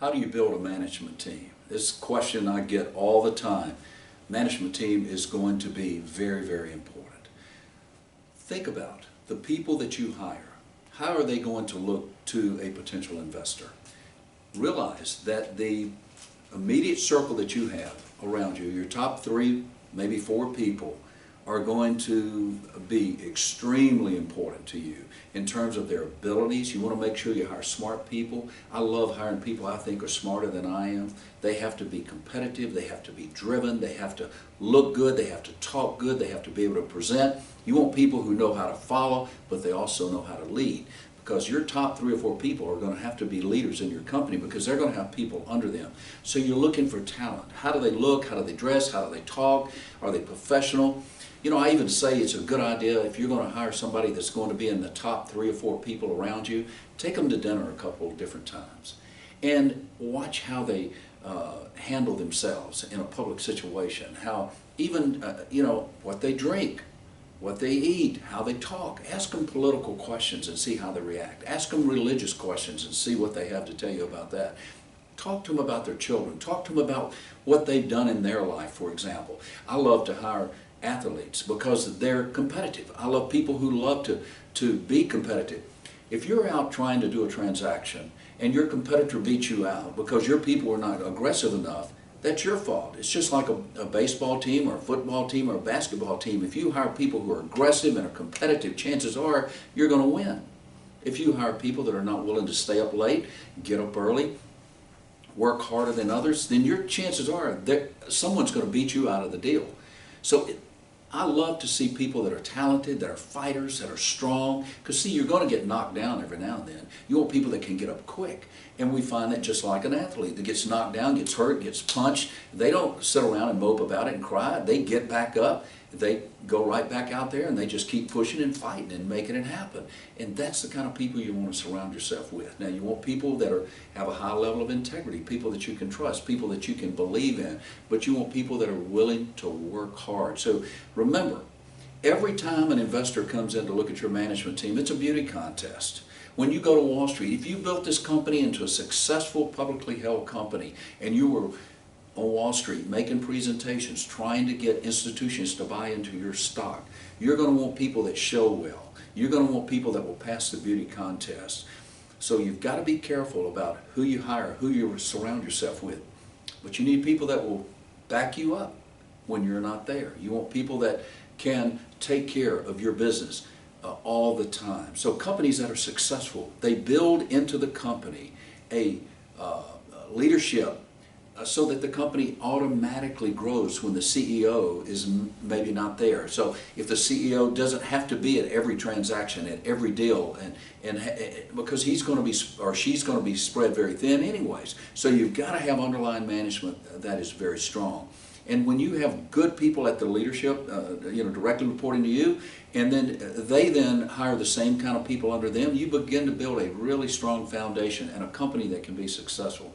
How do you build a management team? This question I get all the time. Management team is going to be very, very important. Think about the people that you hire. How are they going to look to a potential investor? Realize that the immediate circle that you have around you, your top 3, maybe 4 people, are going to be extremely important to you in terms of their abilities. You want to make sure you hire smart people. I love hiring people I think are smarter than I am. They have to be competitive, they have to be driven, they have to look good, they have to talk good, they have to be able to present. You want people who know how to follow, but they also know how to lead. Because your top 3 or 4 people are going to have to be leaders in your company because they're going to have people under them. So you're looking for talent. How do they look? How do they dress? How do they talk? Are they professional? You know, I even say it's a good idea if you're going to hire somebody that's going to be in the top 3 or 4 people around you, take them to dinner a couple of different times and watch how they handle themselves in a public situation. How even, you know, what they drink, what they eat, how they talk. Ask them political questions and see how they react. Ask them religious questions and see what they have to tell you about that. Talk to them about their children. Talk to them about what they've done in their life, for example. I love to hire athletes because they're competitive. I love people who love to be competitive. If you're out trying to do a transaction and your competitor beats you out because your people are not aggressive enough, that's your fault. It's just like a baseball team or a football team or a basketball team. If you hire people who are aggressive and are competitive, chances are you're going to win. If you hire people that are not willing to stay up late, get up early, work harder than others, then your chances are that someone's going to beat you out of the deal. So I love to see people that are talented, that are fighters, that are strong. Because see, you're going to get knocked down every now and then. You want people that can get up quick. And we find that just like an athlete that gets knocked down, gets hurt, gets punched, they don't sit around and mope about it and cry. They get back up, they go right back out there, and they just keep pushing and fighting and making it happen. And that's the kind of people you want to surround yourself with. Now, you want people that have a high level of integrity, people that you can trust, people that you can believe in, but you want people that are willing to work hard. So remember, every time an investor comes in to look at your management team, it's a beauty contest. When you go to Wall Street, if you built this company into a successful publicly held company and you were on Wall Street making presentations, trying to get institutions to buy into your stock, you're going to want people that show well. You're going to want people that will pass the beauty contest. So you've got to be careful about who you hire, who you surround yourself with. But you need people that will back you up when you're not there. You want people that can take care of your business all the time. So companies that are successful, they build into the company a leadership so that the company automatically grows when the CEO is maybe not there. So if the CEO doesn't have to be at every transaction, at every deal, and because he's going to be or she's going to be spread very thin anyways. So you've got to have underlying management that is very strong. And when you have good people at the leadership, you know, directly reporting to you, and then they then hire the same kind of people under them, you begin to build a really strong foundation and a company that can be successful.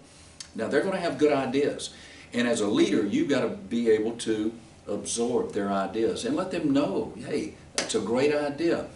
Now, they're going to have good ideas. And as a leader, you've got to be able to absorb their ideas and let them know, hey, that's a great idea.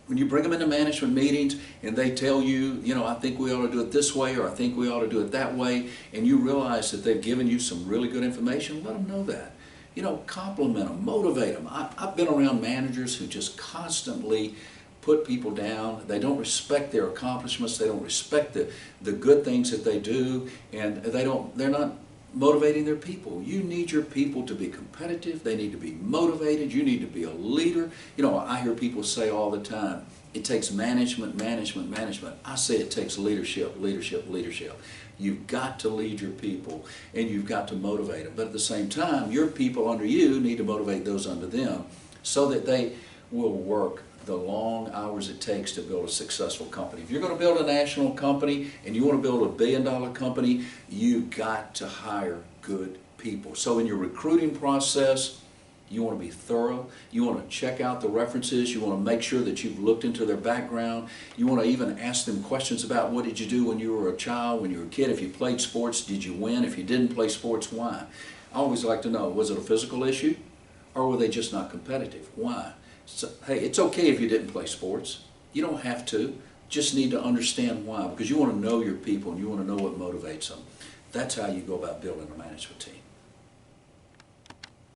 When you bring them into management meetings and they tell you, you know, I think we ought to do it this way or I think we ought to do it that way, and you realize that they've given you some really good information, let them know that. You know, compliment them, motivate them. I've been around managers who just constantly put people down. They don't respect their accomplishments. They don't respect the good things that they do, and they're not motivating their people. You need your people to be competitive. They need to be motivated. You need to be a leader. You know, I hear people say all the time, it takes management, management, management. I say it takes leadership, leadership, leadership. You've got to lead your people and you've got to motivate them. But at the same time, your people under you need to motivate those under them so that they will work the long hours it takes to build a successful company. If you're going to build a national company and you want to build a billion-dollar company, you've got to hire good people. So in your recruiting process, you want to be thorough. You want to check out the references. You want to make sure that you've looked into their background. You want to even ask them questions about what did you do when you were a child, when you were a kid. If you played sports, did you win? If you didn't play sports, why? I always like to know, was it a physical issue or were they just not competitive? Why? So, hey, it's okay if you didn't play sports. You don't have to, just need to understand why, because you want to know your people and you want to know what motivates them. That's how you go about building a management team.